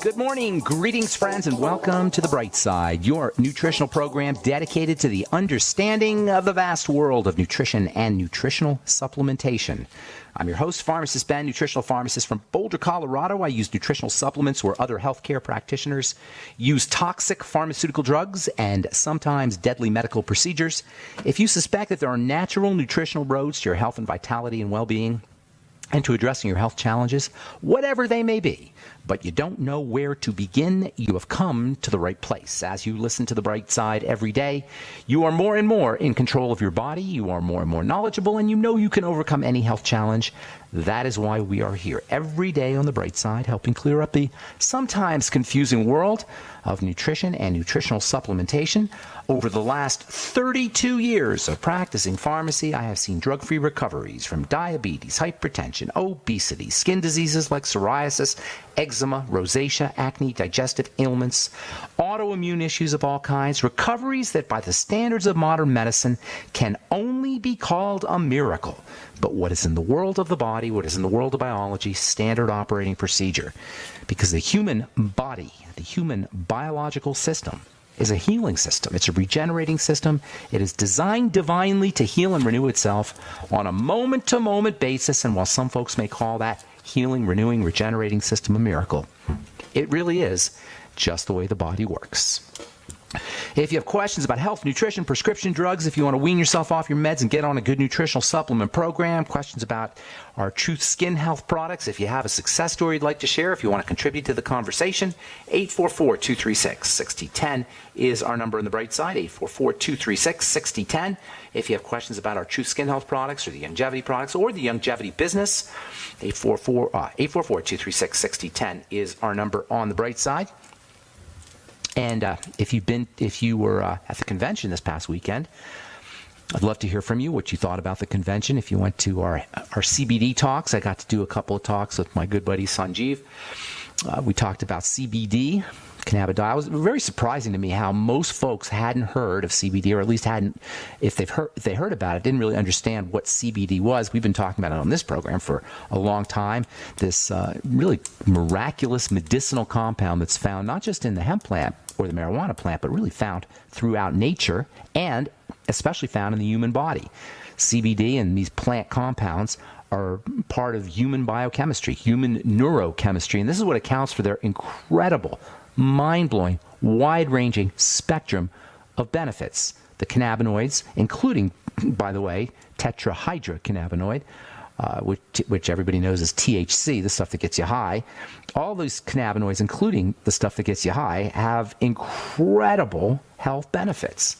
Good morning, greetings, friends, and welcome to The Bright Side, your nutritional program dedicated to the understanding of the vast world of nutrition and nutritional supplementation. I'm your host, Pharmacist Ben, nutritional pharmacist from Boulder, Colorado. I use nutritional supplements where other healthcare practitioners use toxic pharmaceutical drugs and sometimes deadly medical procedures. If you suspect that there are natural nutritional roads to your health and vitality and well-being, and to addressing your health challenges, whatever they may be, but you don't know where to begin, you have come to the right place. As you listen to The Bright Side every day, you are more and more in control of your body, you are more and more knowledgeable, and you know you can overcome any health challenge. That is why we are here every day on The Bright Side, helping clear up the sometimes confusing world of nutrition and nutritional supplementation. Over the last 32 years of practicing pharmacy, I have seen drug-free recoveries from diabetes, hypertension, obesity, skin diseases like psoriasis, eczema, rosacea, acne, digestive ailments, autoimmune issues of all kinds, recoveries that by the standards of modern medicine can only be called a miracle. But what is in the world of the body, what is in the world of biology, standard operating procedure. Because the human body, the human biological system, is a healing system. It's a regenerating system. It is designed divinely to heal and renew itself on a moment-to-moment basis. And while some folks may call that healing, renewing, regenerating system a miracle, it really is just the way the body works. If you have questions about health, nutrition, prescription drugs, if you want to wean yourself off your meds and get on a good nutritional supplement program, questions about our Truth Skin Health products, if you have a success story you'd like to share, if you want to contribute to the conversation, 844-236-6010 is our number on the Bright Side, 844-236-6010. If you have questions about our Truth Skin Health products or the longevity products or the longevity business, 844-236-6010 is our number on the Bright Side. And if you were at the convention this past weekend, I'd love to hear from you, what you thought about the convention. If you went to our CBD talks, I got to do a couple of talks with my good buddy Sanjeev. We talked about CBD, cannabidiol. It was very surprising to me how most folks hadn't heard of CBD, or at least hadn't, if they heard about it, didn't really understand what CBD was. We've been talking about it on this program for a long time. This really miraculous medicinal compound that's found not just in the hemp plant or the marijuana plant, but really found throughout nature and especially found in the human body. CBD and these plant compounds are part of human biochemistry, human neurochemistry, and this is what accounts for their incredible, mind-blowing, wide-ranging spectrum of benefits. The cannabinoids, including, by the way, tetrahydrocannabinoid, which everybody knows is THC, the stuff that gets you high. All these cannabinoids, including the stuff that gets you high, have incredible health benefits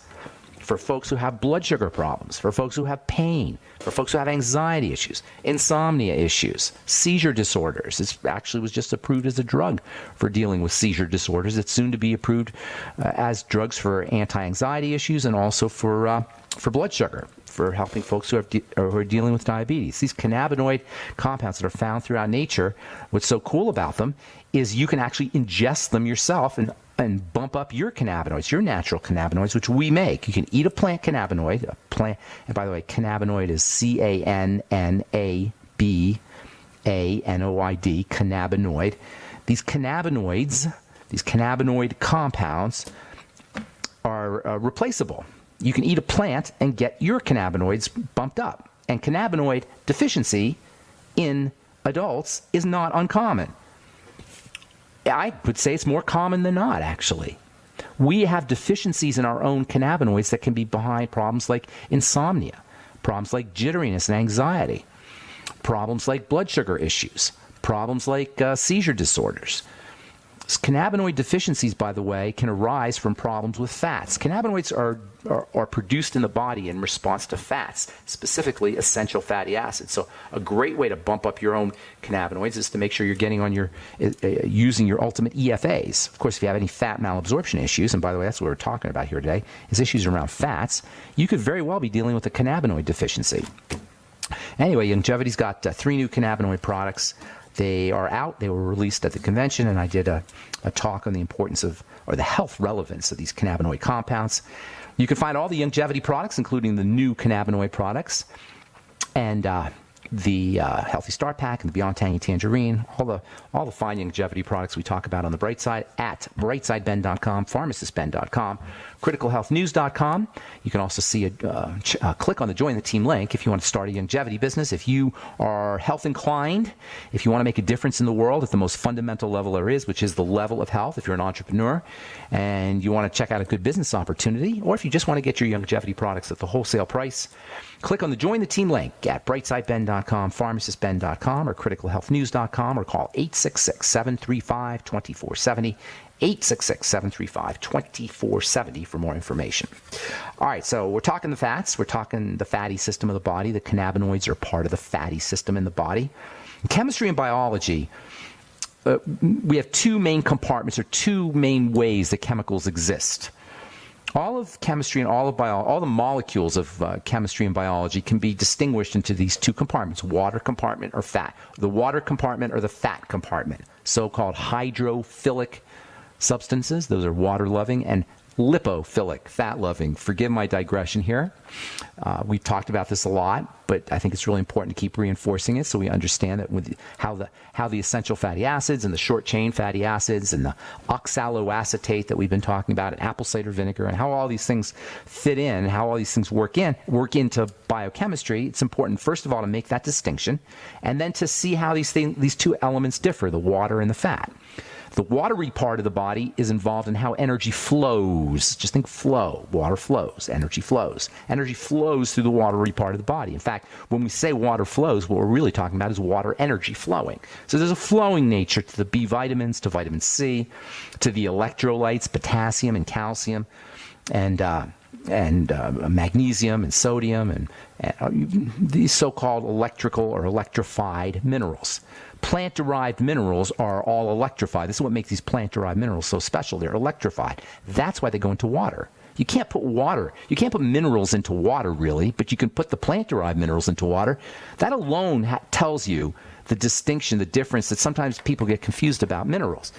for folks who have blood sugar problems, for folks who have pain, for folks who have anxiety issues, insomnia issues, seizure disorders. It actually was just approved as a drug for dealing with seizure disorders. It's soon to be approved as drugs for anti-anxiety issues and also for blood sugar, for helping folks who are dealing with diabetes. These cannabinoid compounds that are found throughout nature, what's so cool about them is you can actually ingest them yourself and bump up your cannabinoids, your natural cannabinoids, which we make. You can eat a plant cannabinoid, and by the way, cannabinoid is cannabinoid, cannabinoid. These cannabinoid compounds are replaceable. You can eat a plant and get your cannabinoids bumped up. And cannabinoid deficiency in adults is not uncommon. I would say it's more common than not, actually. We have deficiencies in our own cannabinoids that can be behind problems like insomnia, problems like jitteriness and anxiety, problems like blood sugar issues, problems like seizure disorders. Cannabinoid deficiencies, by the way, can arise from problems with fats. Cannabinoids are produced in the body in response to fats, specifically essential fatty acids. So a great way to bump up your own cannabinoids is to make sure you're getting on your using your ultimate EFAs. Of course, if you have any fat malabsorption issues, and by the way, that's what we're talking about here today, is issues around fats, you could very well be dealing with a cannabinoid deficiency. Anyway, Longevity's got 3 new cannabinoid products. They are out. They were released at the convention, and I did a talk on the importance of, or the health relevance of these cannabinoid compounds. You can find all the longevity products, including the new cannabinoid products. And the Healthy Start Pack and the Beyond Tangy Tangerine, all the fine longevity products we talk about on the Bright Side at brightsideben.com, pharmacistben.com, criticalhealthnews.com. You can also see click on the Join the Team link if you want to start a longevity business. If you are health inclined, if you want to make a difference in the world at the most fundamental level there is, which is the level of health, if you're an entrepreneur and you want to check out a good business opportunity, or if you just want to get your longevity products at the wholesale price, click on the Join the Team link at brightsideben.com, pharmacistben.com, or criticalhealthnews.com, or call 866-735-2470, 866-735-2470 for more information. All right, so we're talking the fats. We're talking the fatty system of the body. The cannabinoids are part of the fatty system in the body. In chemistry and biology, we have two main compartments, or two main ways that chemicals exist. All of chemistry and all the molecules of chemistry and biology can be distinguished into these two compartments: water compartment or fat. The water compartment or the fat compartment. So-called hydrophilic substances, those are water-loving, and lipophilic, fat-loving. Forgive my digression here. We've talked about this a lot, but I think it's really important to keep reinforcing it so we understand that with how the essential fatty acids and the short-chain fatty acids and the oxaloacetate that we've been talking about, and apple cider vinegar, and how all these things fit in, how all these things work into biochemistry. It's important, first of all, to make that distinction, and then to see how these two elements differ, the water and the fat. The watery part of the body is involved in how energy flows. Just think flow. Water flows. Energy flows. Energy flows through the watery part of the body. In fact, when we say water flows, what we're really talking about is water energy flowing. So there's a flowing nature to the B vitamins, to vitamin C, to the electrolytes, potassium and calcium, and magnesium and sodium, and these so-called electrical or electrified minerals. Plant-derived minerals are all electrified. This is what makes these plant-derived minerals so special. They're electrified. That's why they go into water. You can't put minerals into water, really, but you can put the plant-derived minerals into water. That alone tells you the distinction, the difference that sometimes people get confused about minerals.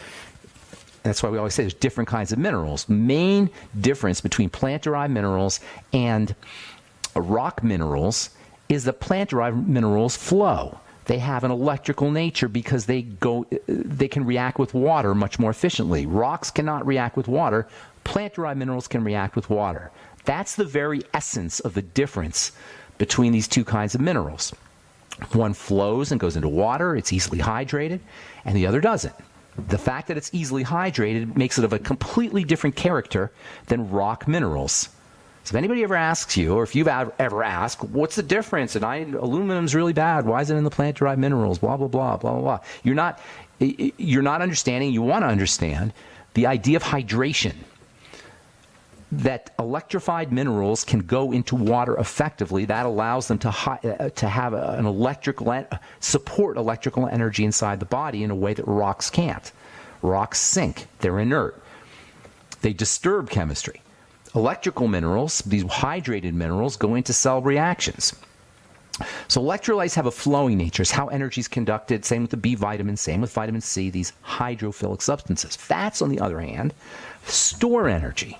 That's why we always say there's different kinds of minerals. Main difference between plant-derived minerals and rock minerals is that plant-derived minerals flow. They have an electrical nature because they can react with water much more efficiently. Rocks cannot react with water. Plant-derived minerals can react with water. That's the very essence of the difference between these two kinds of minerals. One flows and goes into water, it's easily hydrated, and the other doesn't. The fact that it's easily hydrated makes it of a completely different character than rock minerals. So if anybody ever asks you, or if you've ever asked, what's the difference? And aluminum's really bad. Why is it in the plant-derived minerals? Blah, blah, blah, blah, blah, blah. You're not understanding, you want to understand the idea of hydration. That electrified minerals can go into water effectively. That allows them to have support electrical energy inside the body in a way that rocks can't. Rocks sink. They're inert. They disturb chemistry. Electrical minerals, these hydrated minerals, go into cell reactions. So electrolytes have a flowing nature. It's how energy is conducted. Same with the B vitamins, same with vitamin C, these hydrophilic substances. Fats, on the other hand, store energy.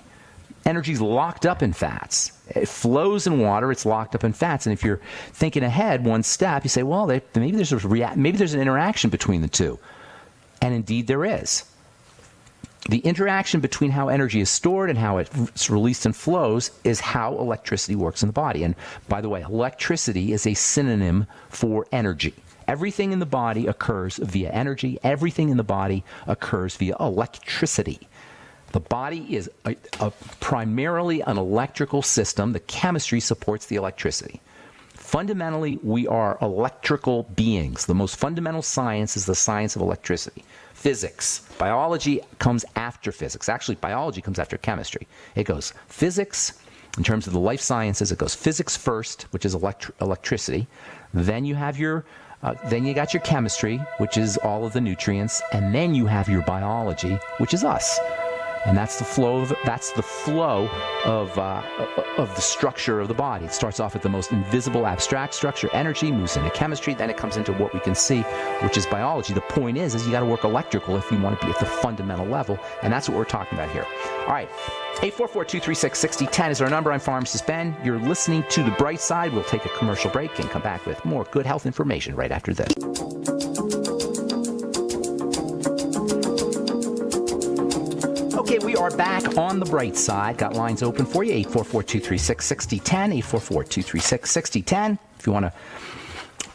Energy is locked up in fats. It flows in water. It's locked up in fats. And if you're thinking ahead one step, you say, well, maybe there's an interaction between the two. And indeed there is. The interaction between how energy is stored and how it's released and flows is how electricity works in the body. And by the way, electricity is a synonym for energy. Everything in the body occurs via energy. Everything in the body occurs via electricity. The body is primarily an electrical system. The chemistry supports the electricity. Fundamentally, we are electrical beings. The most fundamental science is the science of electricity. Physics. Biology comes after physics. Actually, biology comes after chemistry. It goes physics, in terms of the life sciences, it goes physics first, which is electricity. Then you have then you got your chemistry, which is all of the nutrients, and then you have your biology, which is us. And that's the flow of the structure of the body. It starts off with the most invisible, abstract structure, energy, moves into chemistry, then it comes into what we can see, which is biology. The point is you got to work electrical if you want to be at the fundamental level, and that's what we're talking about here. All right, 844-236-6010 is our number. I'm Pharmacist Ben. You're listening to The Bright Side. We'll take a commercial break and come back with more good health information right after this. Okay, we are back on The Bright Side. Got lines open for you, 844-236-6010, 844-236-6010. If you want to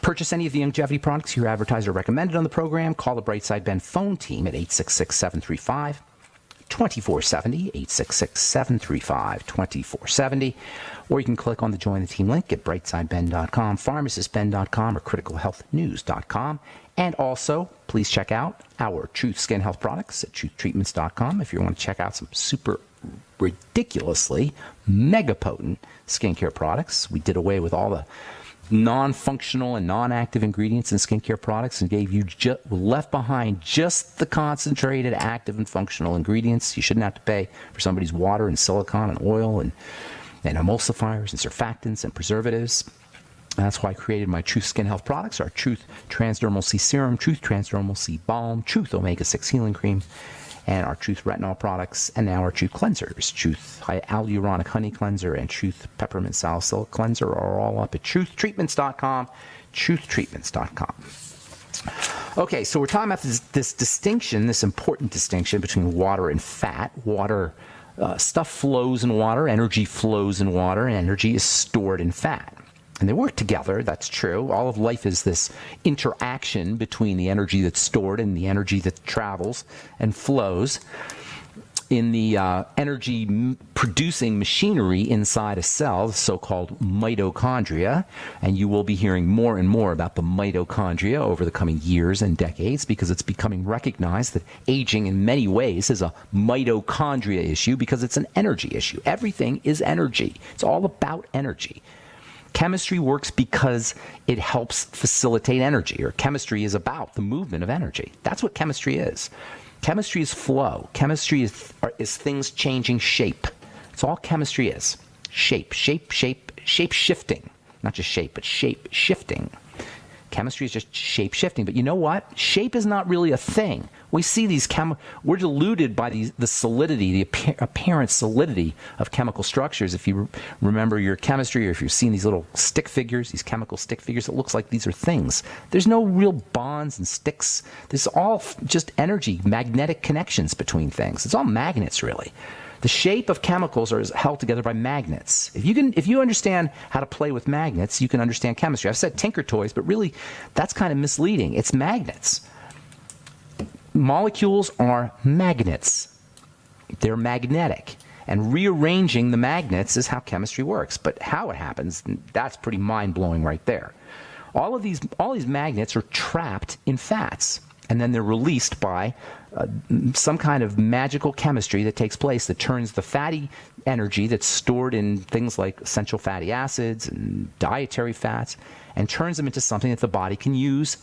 purchase any of the longevity products your advertiser recommended on the program, call the Bright Side Ben phone team at 866-735-2470, 866-735-2470, or you can click on the Join the Team link at brightsideben.com, pharmacistben.com, or criticalhealthnews.com. And also, please check out our Truth Skin Health products at truthtreatments.com if you want to check out some super ridiculously mega potent skincare products. We did away with all the non-functional and non-active ingredients in skincare products and gave you left behind just the concentrated active and functional ingredients. You shouldn't have to pay for somebody's water and silicone and oil and emulsifiers and surfactants and preservatives. That's why I created my Truth Skin Health products, our Truth Transdermal C Serum, Truth Transdermal C Balm, Truth Omega-6 Healing Cream, and our Truth Retinol products, and now our Truth Cleansers, Truth Hyaluronic Honey Cleanser, and Truth Peppermint Salicylic Cleanser are all up at truthtreatments.com, truthtreatments.com. Okay, so we're talking about this distinction, this important distinction between water and fat. Water, stuff flows in water, energy flows in water, and energy is stored in fat. And they work together, that's true. All of life is this interaction between the energy that's stored and the energy that travels and flows in the energy-producing machinery inside a cell, the so-called mitochondria. And you will be hearing more and more about the mitochondria over the coming years and decades because it's becoming recognized that aging in many ways is a mitochondria issue because it's an energy issue. Everything is energy. It's all about energy. Chemistry works because it helps facilitate energy, or chemistry is about the movement of energy. That's what chemistry is. Chemistry is flow. Chemistry is things changing shape. It's all chemistry is. Shape shifting. Not just shape, but shape shifting. Chemistry is just shape shifting. But you know what? Shape is not really a thing. We see these we're deluded by the solidity, the apparent solidity of chemical structures. If you remember your chemistry, or if you've seen these little stick figures, these chemical stick figures, it looks like these are things. There's no real bonds and sticks. This is all just energy, magnetic connections between things. It's all magnets, really. The shape of chemicals are held together by magnets. If you understand how to play with magnets, you can understand chemistry. I've said tinker toys, but really that's kind of misleading. It's magnets. Molecules are magnets. They're magnetic. And rearranging the magnets is how chemistry works. But how it happens, that's pretty mind-blowing right there. All these magnets are trapped in fats. And then they're released by some kind of magical chemistry that takes place that turns the fatty energy that's stored in things like essential fatty acids and dietary fats and turns them into something that the body can use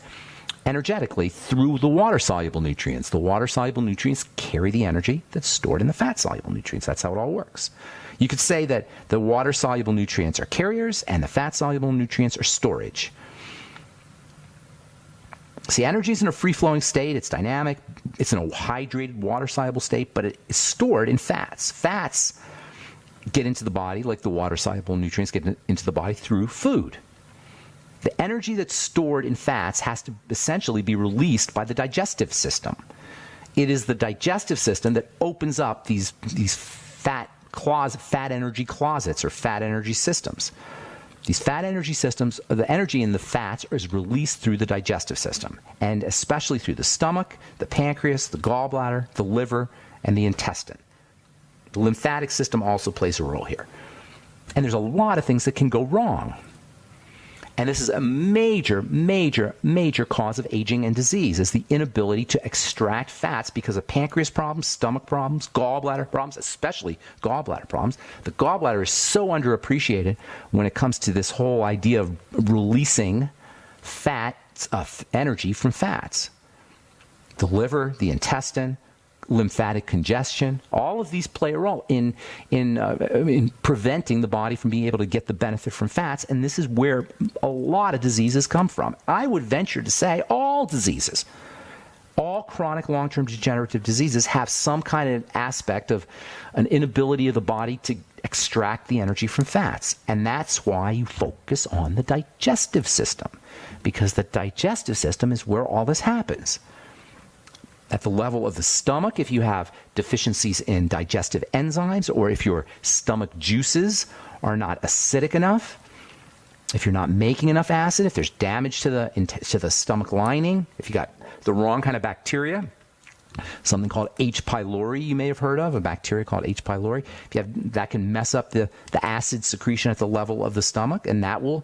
energetically through the water-soluble nutrients. The water-soluble nutrients carry the energy that's stored in the fat-soluble nutrients. That's how it all works. You could say that the water-soluble nutrients are carriers and the fat-soluble nutrients are storage. See, energy is in a free-flowing state. It's dynamic. It's in a hydrated, water-soluble state, but it is stored in fats. Fats get into the body like the water-soluble nutrients get into the body through food. The energy that's stored in fats has to essentially be released by the digestive system. It is the digestive system that opens up these fat energy closets or fat energy systems. These fat energy systems, the energy in the fats is released through the digestive system, and especially through the stomach, the pancreas, the gallbladder, the liver, and the intestine. The lymphatic system also plays a role here. And there's a lot of things that can go wrong. And this is a major, major, major cause of aging and disease, is the inability to extract fats because of pancreas problems, stomach problems, gallbladder problems, especially gallbladder problems. The gallbladder is so underappreciated when it comes to this whole idea of releasing fat energy from fats. The liver, the intestine, lymphatic congestion. All of these play a role in preventing the body from being able to get the benefit from fats, and this is where a lot of diseases come from. I would venture to say all diseases, all chronic long-term degenerative diseases have some kind of aspect of an inability of the body to extract the energy from fats. And that's why you focus on the digestive system, because the digestive system is where all this happens. At the level of the stomach, if you have deficiencies in digestive enzymes, or if your stomach juices are not acidic enough, if you're not making enough acid, if there's damage to the stomach lining, if you got the wrong kind of bacteria, something called H. pylori you may have heard of, a bacteria called H. pylori. If you have, that can mess up the acid secretion at the level of the stomach, and that will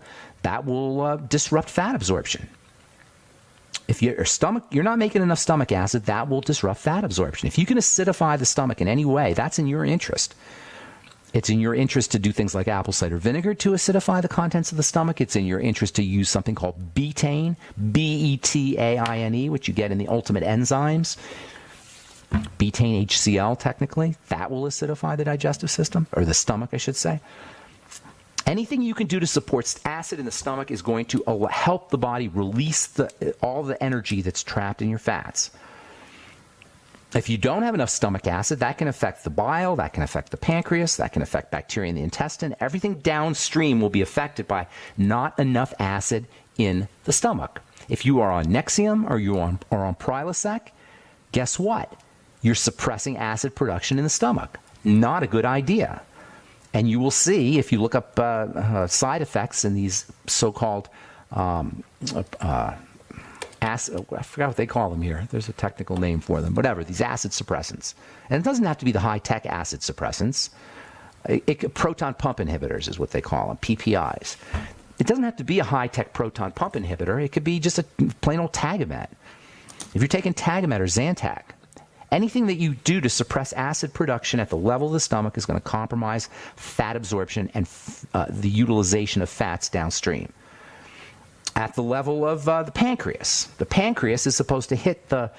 disrupt fat absorption. If you're not making enough stomach acid, that will disrupt fat absorption. If you can acidify the stomach in any way, that's in your interest. It's in your interest to do things like apple cider vinegar to acidify the contents of the stomach. It's in your interest to use something called betaine, B-E-T-A-I-N-E, which you get in the ultimate enzymes. Betaine HCl, technically. That will acidify the digestive system, or the stomach, I should say. Anything you can do to support acid in the stomach is going to help the body release all the energy that's trapped in your fats. If you don't have enough stomach acid, that can affect the bile, that can affect the pancreas, that can affect bacteria in the intestine. Everything downstream will be affected by not enough acid in the stomach. If you are on Nexium or you are on Prilosec, guess what? You're suppressing acid production in the stomach. Not a good idea. And you will see, if you look up side effects in these so-called acid, I forgot what they call them here. There's a technical name for them. Whatever, these acid suppressants. And it doesn't have to be the high-tech acid suppressants. Proton pump inhibitors is what they call them, PPIs. It doesn't have to be a high-tech proton pump inhibitor. It could be just a plain old Tagamet. If you're taking Tagamet or Zantac, anything that you do to suppress acid production at the level of the stomach is going to compromise fat absorption and the utilization of fats downstream. At the level of the pancreas is supposed to hit the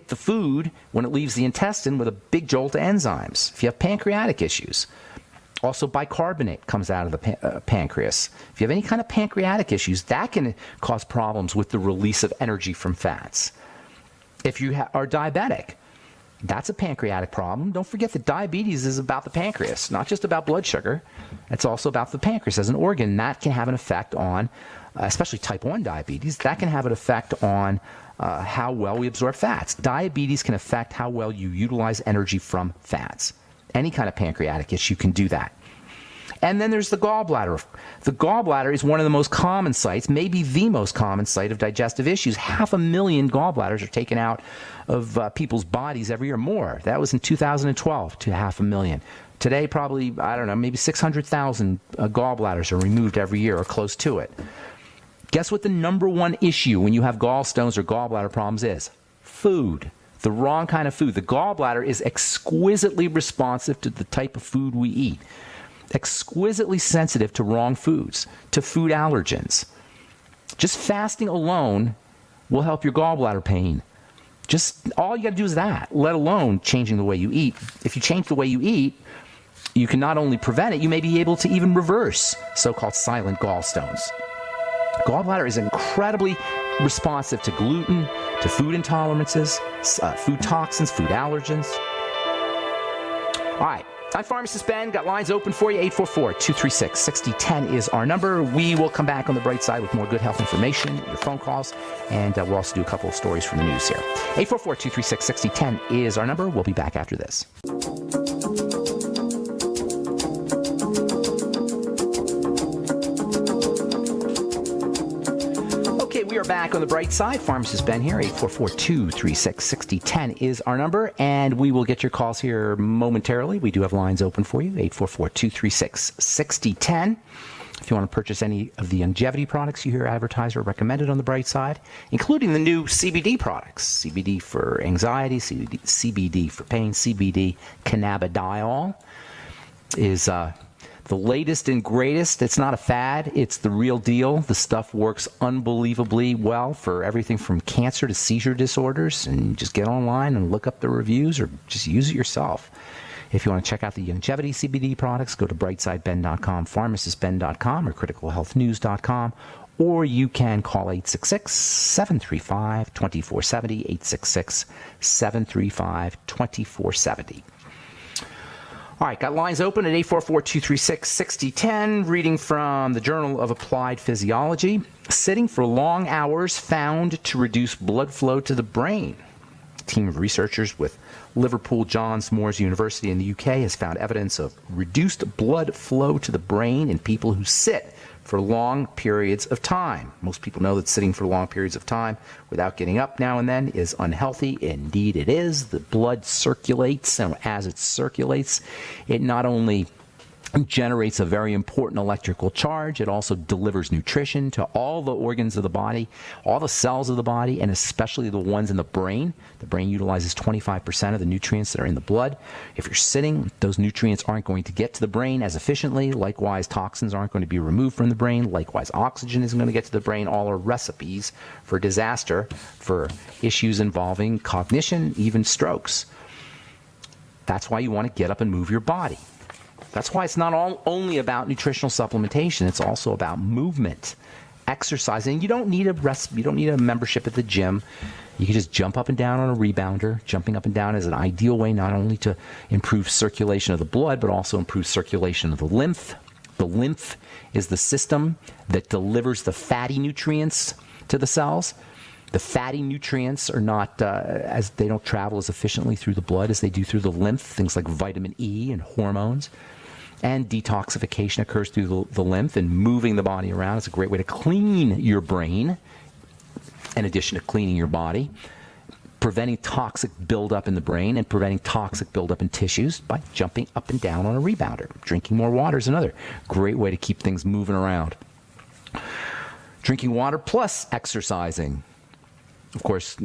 food when it leaves the intestine with a big jolt of enzymes. If you have pancreatic issues, also bicarbonate comes out of the pancreas. If you have any kind of pancreatic issues, that can cause problems with the release of energy from fats. If you are diabetic, that's a pancreatic problem. Don't forget that diabetes is about the pancreas, not just about blood sugar. It's also about the pancreas as an organ. That can have an effect on, especially type 1 diabetes, that can have an effect on how well we absorb fats. Diabetes can affect how well you utilize energy from fats. Any kind of pancreatic issue can do that. And then there's the gallbladder. The gallbladder is one of the most common sites, maybe the most common site of digestive issues. 500,000 gallbladders are taken out of people's bodies every year. More. That was in 2012 to 500,000. Today, probably, I don't know, maybe 600,000 gallbladders are removed every year or close to it. Guess what the number one issue when you have gallstones or gallbladder problems is? Food. The wrong kind of food. The gallbladder is exquisitely responsive to the type of food we eat. Exquisitely sensitive to wrong foods, to food allergens. Just fasting alone will help your gallbladder pain. Just all you got to do is that, let alone changing the way you eat. If you change the way you eat, you can not only prevent it, you may be able to even reverse so-called silent gallstones. Gallbladder is incredibly responsive to gluten, to food intolerances, food toxins, food allergens. All right. I'm Pharmacist Ben. Got lines open for you. 844-236-6010 is our number. We will come back on the bright side with more good health information, your phone calls, and we'll also do a couple of stories from the news here. 844-236-6010 is our number. We'll be back after this. We are back on the bright side. Pharmacist Ben here. 844-236-6010 is our number, and we will get your calls here momentarily. We do have lines open for you. 844-236-6010. If you want to purchase any of the longevity products you hear advertised or recommended on the bright side, including the new CBD products. CBD for anxiety, CBD for pain, CBD cannabidiol is The latest and greatest. It's not a fad. It's the real deal. The stuff works unbelievably well for everything from cancer to seizure disorders. And just get online and look up the reviews or just use it yourself. If you want to check out the longevity CBD products, go to brightsideben.com, pharmacistben.com, or criticalhealthnews.com. Or you can call 866-735-2470, 866-735-2470. All right, got lines open at 844-236-6010, reading from the Journal of Applied Physiology. Sitting for long hours found to reduce blood flow to the brain. A team of researchers with Liverpool Johns Moores University in the UK has found evidence of reduced blood flow to the brain in people who sit for long periods of time. Most people know that sitting for long periods of time without getting up now and then is unhealthy. Indeed it is. The blood circulates, and as it circulates, it not only generates a very important electrical charge, it also delivers nutrition to all the organs of the body, all the cells of the body, and especially the ones in the brain. The brain utilizes 25% of the nutrients that are in the blood. If you're sitting, those nutrients aren't going to get to the brain as efficiently. Likewise, toxins aren't going to be removed from the brain. Likewise, oxygen isn't going to get to the brain. All are recipes for disaster, for issues involving cognition, even strokes. That's why you want to get up and move your body. That's why it's not only about nutritional supplementation. It's also about movement, exercising. You don't need a membership at the gym. You can just jump up and down on a rebounder. Jumping up and down is an ideal way not only to improve circulation of the blood, but also improve circulation of the lymph. The lymph is the system that delivers the fatty nutrients to the cells. The fatty nutrients are not, as they don't travel as efficiently through the blood as they do through the lymph, things like vitamin E and hormones. And detoxification occurs through the lymph, and moving the body around is a great way to clean your brain, in addition to cleaning your body, preventing toxic buildup in the brain and preventing toxic buildup in tissues by jumping up and down on a rebounder. Drinking more water is another great way to keep things moving around. Drinking water plus exercising. Of course,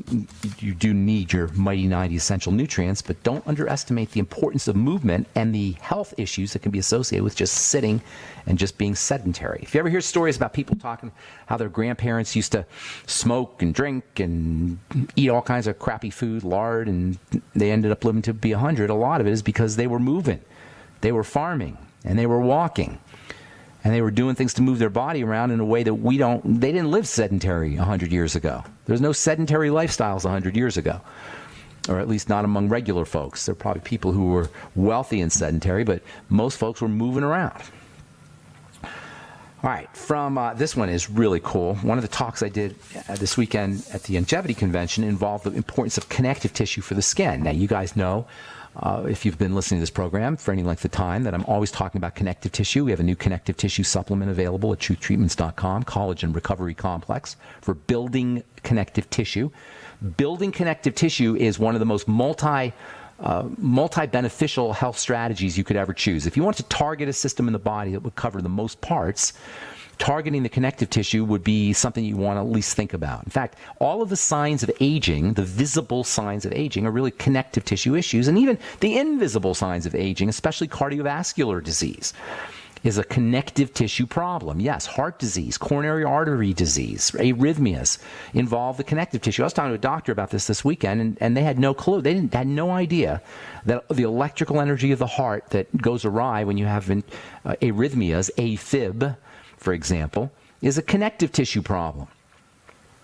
you do need your mighty 90 essential nutrients, but don't underestimate the importance of movement and the health issues that can be associated with just sitting and just being sedentary. If you ever hear stories about people talking how their grandparents used to smoke and drink and eat all kinds of crappy food, lard, and they ended up living to be 100, a lot of it is because they were moving. They were farming and they were walking. And they were doing things to move their body around in a way that they didn't live sedentary 100 years ago. There's no sedentary lifestyles 100 years ago, or at least not among regular folks. There are probably people who were wealthy and sedentary, but most folks were moving around. All right, this one is really cool. One of the talks I did this weekend at the Longevity Convention involved the importance of connective tissue for the skin. Now, you guys know, if you've been listening to this program for any length of time, that I'm always talking about connective tissue. We have a new connective tissue supplement available at truthtreatments.com, Collagen Recovery Complex, for building connective tissue. Building connective tissue is one of the most multi-beneficial health strategies you could ever choose. If you want to target a system in the body that would cover the most parts, targeting the connective tissue would be something you want to at least think about. In fact, all of the signs of aging, the visible signs of aging, are really connective tissue issues. And even the invisible signs of aging, especially cardiovascular disease, is a connective tissue problem. Yes, heart disease, coronary artery disease, arrhythmias involve the connective tissue. I was talking to a doctor about this weekend, and they had no clue. They had no idea that the electrical energy of the heart that goes awry when you have arrhythmias, AFib, for example, is a connective tissue problem.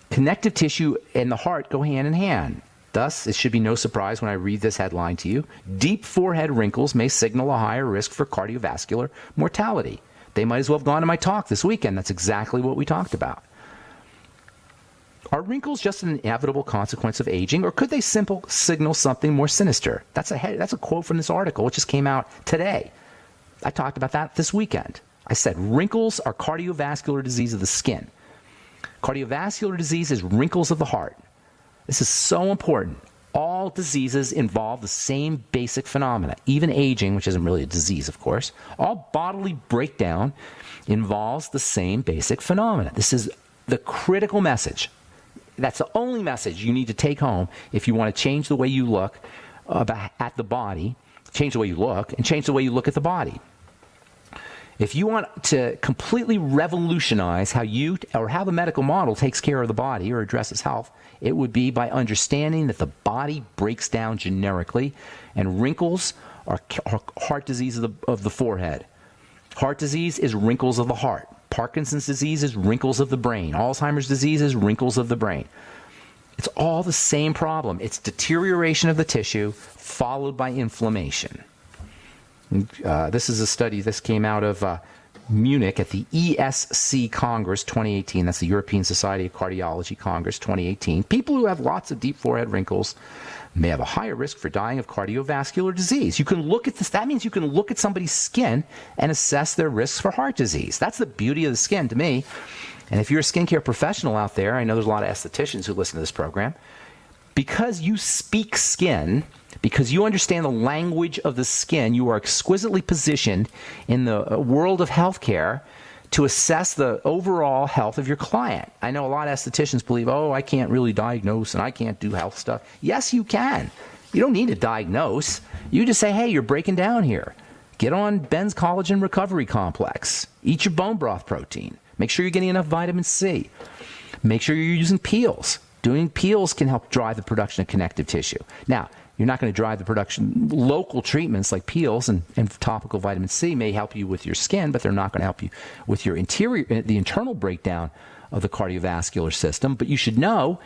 Connective tissue and the heart go hand in hand. Thus, it should be no surprise when I read this headline to you. Deep forehead wrinkles may signal a higher risk for cardiovascular mortality. They might as well have gone to my talk this weekend. That's exactly what we talked about. Are wrinkles just an inevitable consequence of aging, or could they signal something more sinister? That's a quote from this article, which just came out today. I talked about that this weekend. I said wrinkles are cardiovascular disease of the skin. Cardiovascular disease is wrinkles of the heart. This is so important. All diseases involve the same basic phenomena. Even aging, which isn't really a disease, of course, all bodily breakdown involves the same basic phenomena. This is the critical message. That's the only message you need to take home if you want to change the way you look at the body, change the way you look, and change the way you look at the body. If you want to completely revolutionize how the medical model takes care of the body or addresses health, it would be by understanding that the body breaks down generically, and wrinkles are heart disease of the forehead. Heart disease is wrinkles of the heart. Parkinson's disease is wrinkles of the brain. Alzheimer's disease is wrinkles of the brain. It's all the same problem. It's deterioration of the tissue followed by inflammation. This is a study. This came out of Munich at the ESC Congress 2018. That's the European Society of Cardiology Congress 2018. People who have lots of deep forehead wrinkles may have a higher risk for dying of cardiovascular disease. You can look at this. That means you can look at somebody's skin and assess their risks for heart disease. That's the beauty of the skin to me. And if you're a skincare professional out there, I know there's a lot of estheticians who listen to this program, because you speak skin, because you understand the language of the skin, you are exquisitely positioned in the world of healthcare to assess the overall health of your client. I know a lot of estheticians believe, oh, I can't really diagnose and I can't do health stuff. Yes, you can. You don't need to diagnose. You just say, hey, you're breaking down here. Get on Ben's Collagen Recovery Complex. Eat your bone broth protein. Make sure you're getting enough vitamin C. Make sure you're using peels. Doing peels can help drive the production of connective tissue. Now, you're not going to drive the production. Local treatments like peels and topical vitamin C may help you with your skin, but they're not going to help you with your the internal breakdown of the cardiovascular system. But you should know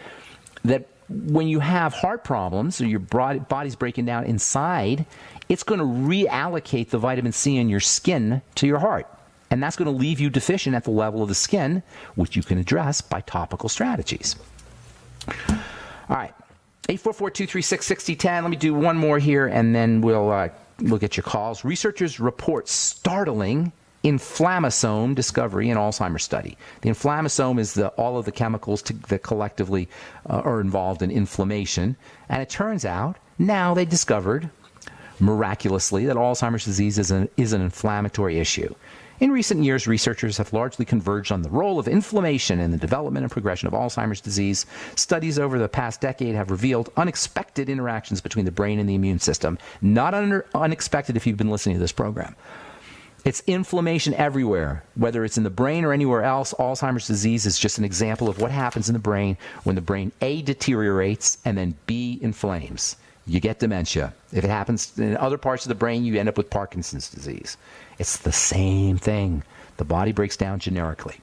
that when you have heart problems or your body's breaking down inside, it's going to reallocate the vitamin C in your skin to your heart. And that's going to leave you deficient at the level of the skin, which you can address by topical strategies. All right. 844-236-6010. Let me do one more here, and then we'll get your calls. Researchers report startling inflammasome discovery in Alzheimer's study. The inflammasome is all of the chemicals that collectively are involved in inflammation. And it turns out now they discovered, miraculously, that Alzheimer's disease is an inflammatory issue. In recent years, researchers have largely converged on the role of inflammation in the development and progression of Alzheimer's disease. Studies over the past decade have revealed unexpected interactions between the brain and the immune system. Not unexpected if you've been listening to this program. It's inflammation everywhere, whether it's in the brain or anywhere else. Alzheimer's disease is just an example of what happens in the brain when the brain A, deteriorates, and then B, inflames. You get dementia. If it happens in other parts of the brain, you end up with Parkinson's disease. It's the same thing. The body breaks down generically.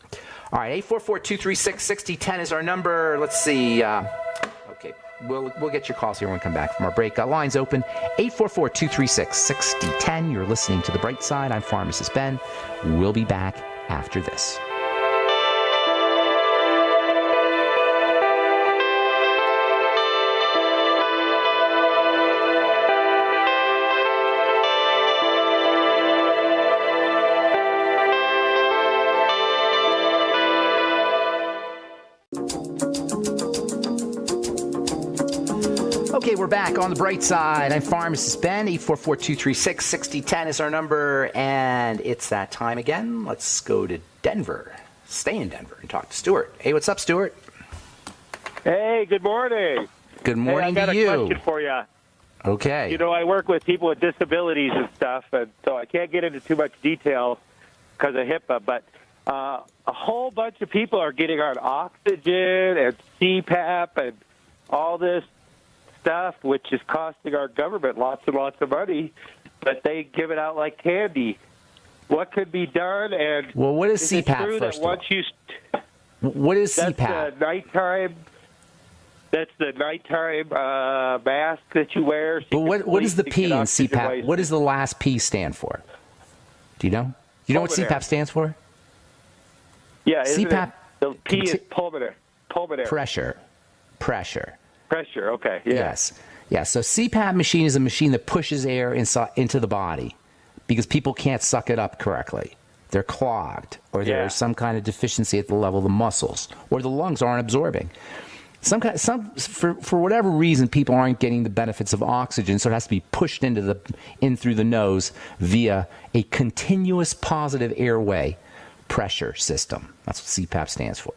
All right, 844-236-6010 is our number. Let's see. Okay, we'll get your calls here when we come back from our break. Lines open, 844-236-6010. You're listening to The Bright Side. I'm Pharmacist Ben. We'll be back after this. Okay, we're back on The Bright Side. I'm Pharmacist Ben. 844-236-6010 is our number, and it's that time again. Let's go to Denver. Stay in Denver and talk to Stuart. Hey, what's up, Stuart? Hey, good morning. Good morning to you. I got a question for you. Okay. You know, I work with people with disabilities and stuff, and so I can't get into too much detail because of HIPAA, but a whole bunch of people are getting on oxygen and CPAP and all this stuff, which is costing our government lots and lots of money, but they give it out like candy. What could be done? And well, what is CPAP, first of all? What is CPAP? That's the nighttime mask that you wear. But what is the P in CPAP? What does the last P stand for? Do you know? You know what CPAP stands for? Yeah, CPAP. The P is pulmonary. Pressure. Pressure, okay. Yeah. Yes. Yeah, so CPAP machine is a machine that pushes air into the body because people can't suck it up correctly. They're clogged, or there's some kind of deficiency at the level of the muscles, or the lungs aren't absorbing. For whatever reason, people aren't getting the benefits of oxygen, so it has to be pushed in through the nose via a continuous positive airway pressure system. That's what CPAP stands for.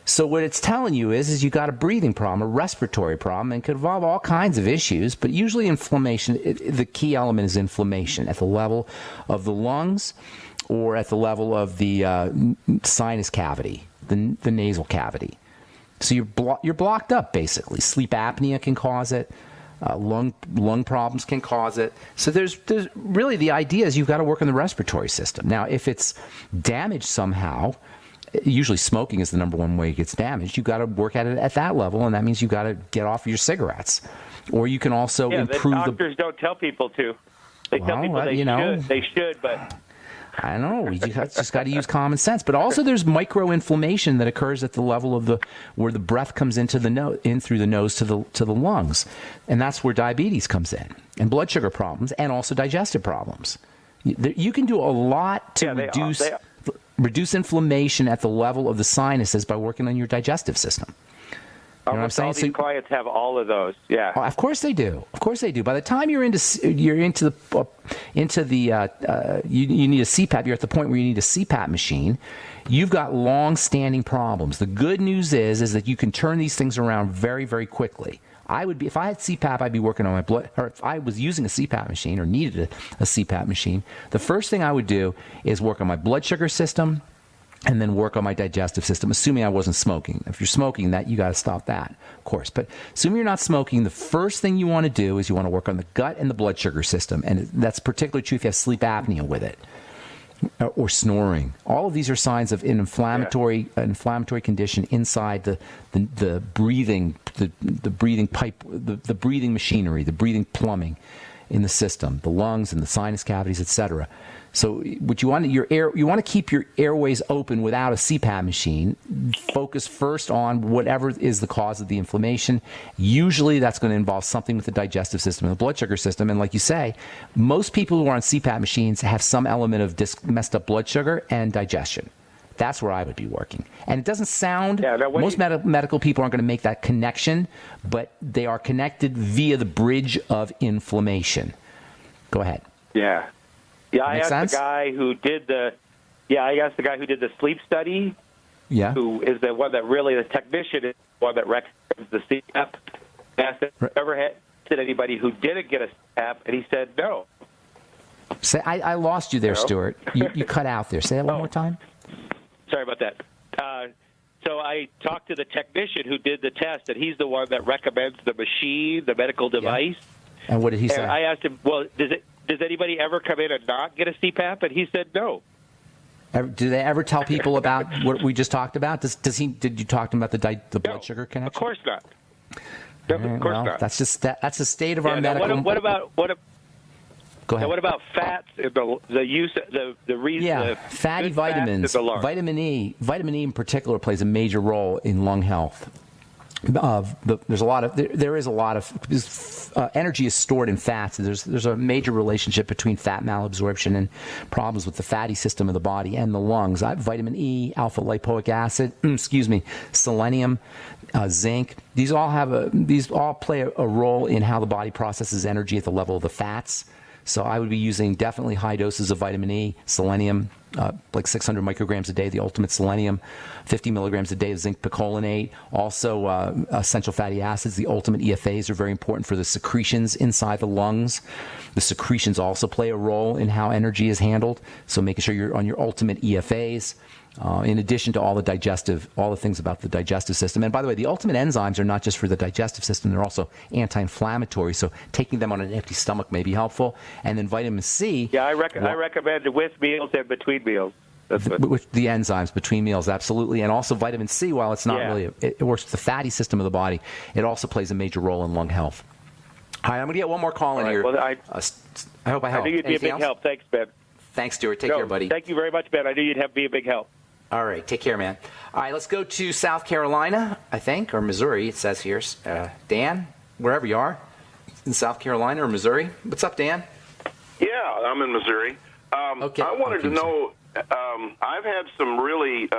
So what it's telling you is you got a breathing problem, a respiratory problem, and it could involve all kinds of issues, but usually inflammation, the key element is inflammation at the level of the lungs or at the level of the sinus cavity, the nasal cavity. So you're blocked up, basically. Sleep apnea can cause it. Lung problems can cause it. So there's really, the idea is you've got to work on the respiratory system. Now, if it's damaged somehow, usually smoking is the number one way it gets damaged. You've got to work at it at that level, and that means you've got to get off your cigarettes. Or you can also improve the doctors don't tell people to. They tell people they should, but I don't know. You just got to use common sense. But also, there's microinflammation that occurs at the level of where the breath comes into through the nose to the lungs, and that's where diabetes comes in, and blood sugar problems, and also digestive problems. You can do a lot to reduce inflammation at the level of the sinuses by working on your digestive system. You know what I'm saying? All these clients have all of those. Yeah. Of course they do. Of course they do. By the time you need a CPAP, you're at the point where you need a CPAP machine. You've got long-standing problems. The good news is that you can turn these things around very, very quickly. If I had CPAP, I'd be working on my blood, or if I was using a CPAP machine or needed a CPAP machine, the first thing I would do is work on my blood sugar system, and then work on my digestive system, assuming I wasn't smoking. If you're smoking, you got to stop that, of course. But assuming you're not smoking, the first thing you want to do is you want to work on the gut and the blood sugar system, and that's particularly true if you have sleep apnea with it, or snoring. All of these are signs of an inflammatory condition inside the breathing pipe, the breathing machinery, the breathing plumbing in the system, the lungs and the sinus cavities, etc. So what you want to keep your airways open without a CPAP machine. Focus first on whatever is the cause of the inflammation. Usually that's going to involve something with the digestive system and the blood sugar system. And like you say, most people who are on CPAP machines have some element of messed up blood sugar and digestion. That's where I would be working. And it doesn't sound, most medical people aren't going to make that connection, but they are connected via the bridge of inflammation. Go ahead. Yeah. Yeah, I asked the guy who did the sleep study. Yeah. Who is the one that really, the technician is the one that recommends the CPAP. Asked if he ever had anybody who didn't get a CPAP, and he said no. Say, I lost you there, Stuart. You cut out there. Say that one more time. Sorry about that. So I talked to the technician who did the test, and he's the one that recommends the machine, the medical device. Yeah. And what did he say? And I asked him, well, does anybody ever come in and not get a CPAP? And he said no. Do they ever tell people about what we just talked about? Did you talk to him about the blood sugar connection? Of course not. No, of course not. That's the state of our medical. What about Go ahead. Now, what about fats and the use the reason? Yeah, fatty vitamins. Vitamin E in particular plays a major role in lung health. There is a lot of energy is stored in fats. There's a major relationship between fat malabsorption and problems with the fatty system of the body and the lungs. Vitamin E, alpha lipoic acid, selenium, zinc. These all play a role in how the body processes energy at the level of the fats. So I would be using definitely high doses of vitamin E, selenium, like 600 micrograms a day, the ultimate selenium, 50 milligrams a day of zinc picolinate. Also, essential fatty acids, the ultimate EFAs are very important for the secretions inside the lungs. The secretions also play a role in how energy is handled. So making sure you're on your ultimate EFAs. In addition to all the things about the digestive system. And by the way, the ultimate enzymes are not just for the digestive system, they're also anti-inflammatory. So taking them on an empty stomach may be helpful. And then vitamin C. Yeah, I recommend with meals and between meals. With the enzymes between meals, absolutely. And also vitamin C, while it's not it works with the fatty system of the body, it also plays a major role in lung health. All right, I'm going to get one more call in here. Well, I hope I helped. I knew you'd be a big help. Thanks, Ben. Thanks, Stuart. Take care, buddy. Thank you very much, Ben. I knew you'd be a big help. All right. Take care, man. All right. Let's go to South Carolina, I think, or Missouri, it says here. Dan, wherever you are, in South Carolina or Missouri. What's up, Dan? Yeah, I'm in Missouri. Okay. I wanted to know, I've had some really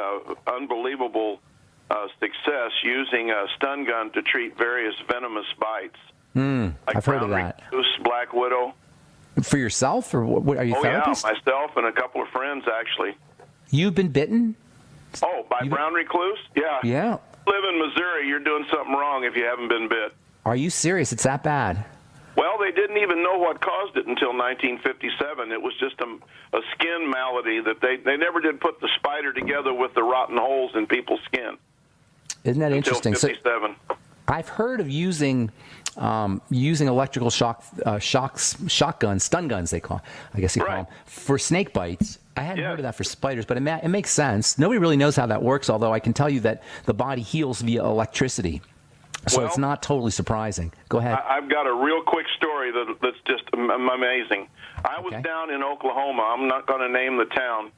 unbelievable success using a stun gun to treat various venomous bites. Like I've heard of that. Recluse, Black Widow. For yourself, or what are you a therapist? Yeah, myself and a couple of friends, actually. You've been bitten? Oh, by brown recluse? Yeah. Yeah. If you live in Missouri, you're doing something wrong if you haven't been bit. Are you serious? It's that bad? Well, they didn't even know what caused it until 1957. It was just a skin malady that they never did put the spider together with the rotten holes in people's skin. Isn't that interesting? Until 57. So I've heard of using electrical shotguns, stun guns they call, I guess you call them, for snake bites. I hadn't heard of that for spiders, but it makes sense. Nobody really knows how that works, although I can tell you that the body heals via electricity. So it's not totally surprising. Go ahead. I've got a real quick story that's just amazing. I was down in Oklahoma. I'm not going to name the town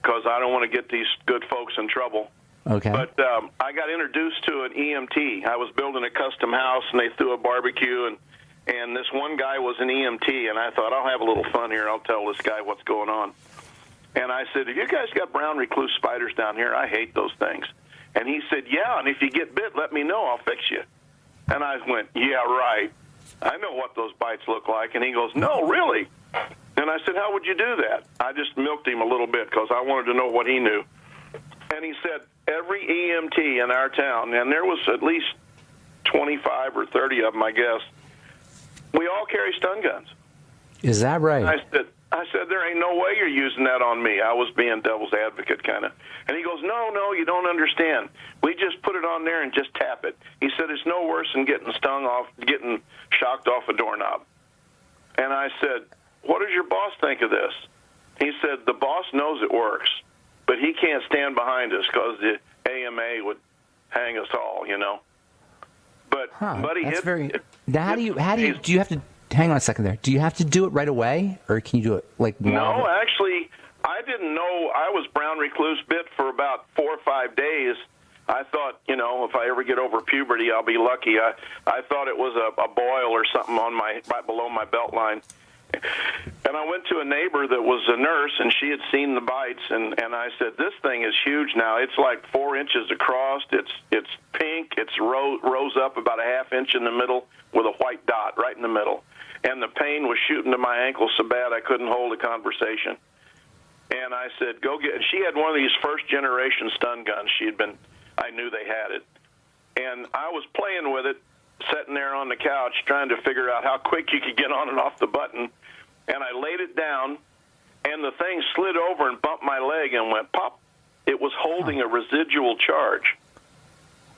because I don't want to get these good folks in trouble. Okay. But I got introduced to an EMT. I was building a custom house, and they threw a barbecue, and this one guy was an EMT, and I thought, I'll have a little fun here. I'll tell this guy what's going on. And I said, have you guys got brown recluse spiders down here? I hate those things. And he said, yeah, and if you get bit, let me know. I'll fix you. And I went, yeah, right. I know what those bites look like. And he goes, no, really? And I said, how would you do that? I just milked him a little bit because I wanted to know what he knew. And he said, every EMT in our town, and there was at least 25 or 30 of them, I guess, we all carry stun guns. Is that right? I said, there ain't no way you're using that on me. I was being devil's advocate kind of. And he goes, no, you don't understand. We just put it on there and just tap it. He said, it's no worse than getting shocked off a doorknob. And I said, what does your boss think of this? He said, the boss knows it works, but he can't stand behind us because the AMA would hang us all, you know. But, buddy, that's do you have to, hang on a second there. Do you have to do it right away, or can you do it like No, actually, I didn't know I was brown recluse bit for about 4 or 5 days. I thought, if I ever get over puberty, I'll be lucky. I thought it was a boil or something right below my belt line. And I went to a neighbor that was a nurse, and she had seen the bites, and I said, this thing is huge now. It's like 4 inches across. It's pink. It's rose up about a ½ inch in the middle with a white dot right in the middle. And the pain was shooting to my ankle so bad I couldn't hold a conversation. And I said, go get it. She had one of these first-generation stun guns. I knew they had it. And I was playing with it, sitting there on the couch, trying to figure out how quick you could get on and off the button. And I laid it down, and the thing slid over and bumped my leg and went pop. It was holding a residual charge.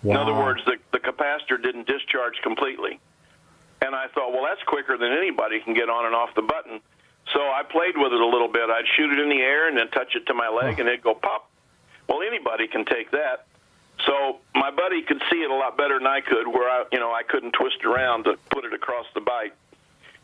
Wow. In other words, the capacitor didn't discharge completely. And I thought, well, that's quicker than anybody can get on and off the button. So I played with it a little bit. I'd shoot it in the air and then touch it to my leg, and it'd go pop. Well, anybody can take that. So my buddy could see it a lot better than I could, where I couldn't twist around to put it across the bite.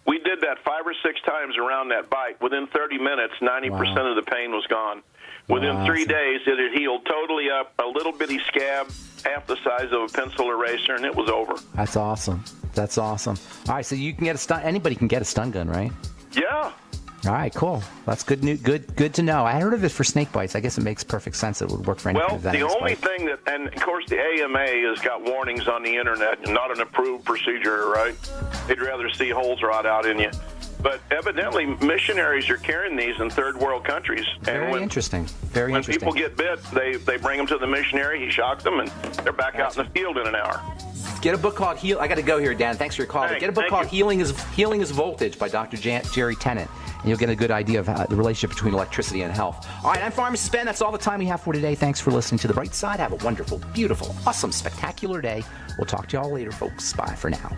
We did that 5 or 6 times around that bite. Within 30 minutes, 90% of the pain was gone. Within 3 days, it had healed totally up, a little bitty scab, half the size of a pencil eraser, and it was over. That's awesome. That's awesome. All right, so you can get anybody can get a stun gun, right? Yeah. All right, cool. That's good to know. I heard of it for snake bites. I guess it makes perfect sense. It would work for any kind of venomous the only bite. thing and of course the AMA has got warnings on the internet, not an approved procedure, right? They'd rather see holes rot out in you. But evidently, missionaries are carrying these in third world countries. Very interesting. When people get bit, they bring them to the missionary, he shocks them, and they're back out in the field in an hour. Get a book called Heal. I got to go here, Dan. Thanks for your call. Get a book called Healing is Voltage by Dr. Jerry Tennant, and you'll get a good idea of the relationship between electricity and health. All right, I'm Pharmacist Ben. That's all the time we have for today. Thanks for listening to The Bright Side. Have a wonderful, beautiful, awesome, spectacular day. We'll talk to y'all later, folks. Bye for now.